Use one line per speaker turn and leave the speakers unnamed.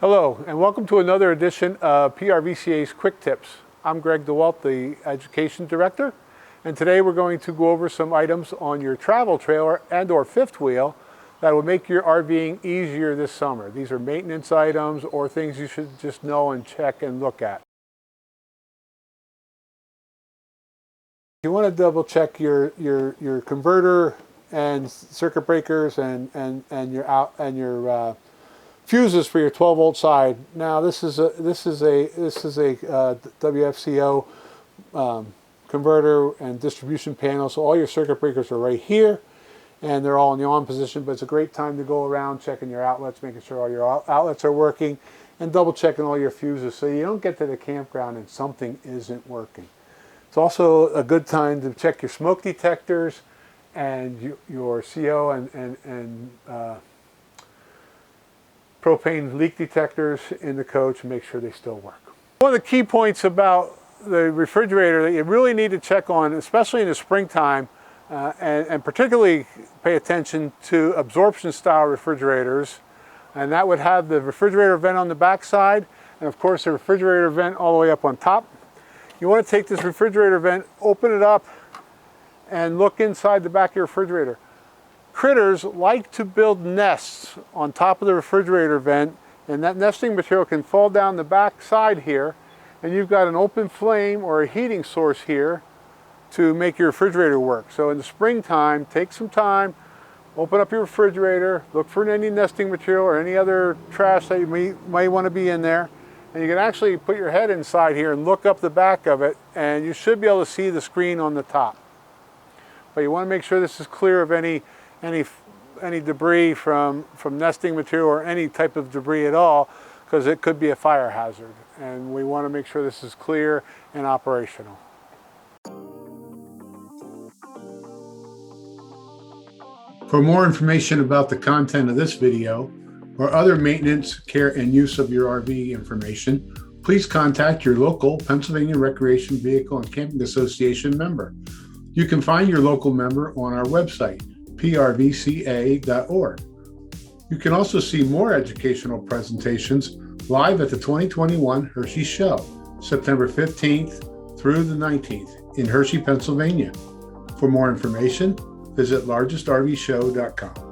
Hello, and welcome to another edition of PRVCA's Quick Tips. I'm Greg Dewalt, the Education Director, and today we're going to go over some items on your travel trailer and or fifth wheel that will make your RVing easier this summer. These are maintenance items or things you should just know and check and look at. You want to double check your converter and circuit breakers and your fuses for your 12-volt side. Now this is a WFCO converter and distribution panel, so all your circuit breakers are right here and they're all in the on position, but it's a great time to go around checking your outlets, making sure all your outlets are working, and double checking all your fuses so you don't get to the campground and something isn't working. It's also a good time to check your smoke detectors and your CO and propane leak detectors in the coach and make sure they still work. One of the key points about the refrigerator that you really need to check on, especially in the springtime, and particularly pay attention to absorption style refrigerators, and that would have the refrigerator vent on the back side and of course the refrigerator vent all the way up on top. You want to take this refrigerator vent, open it up, and look inside the back of your refrigerator. Critters like to build nests on top of the refrigerator vent, and that nesting material can fall down the back side here, and you've got an open flame or a heating source here to make your refrigerator work. So in the springtime, take some time, open up your refrigerator, look for any nesting material or any other trash that you might want to be in there, and you can actually put your head inside here and look up the back of it, and you should be able to see the screen on the top. But you want to make sure this is clear of any debris from nesting material or any type of debris at all, because it could be a fire hazard, and we want to make sure this is clear and operational. For more information about the content of this video or other maintenance, care, and use of your RV information, please contact your local Pennsylvania Recreation Vehicle and Camping Association member. You can find your local member on our website, PRVCA.org. You can also see more educational presentations live at the 2021 Hershey Show, September 15th through the 19th in Hershey, Pennsylvania. For more information, visit largestrvshow.com.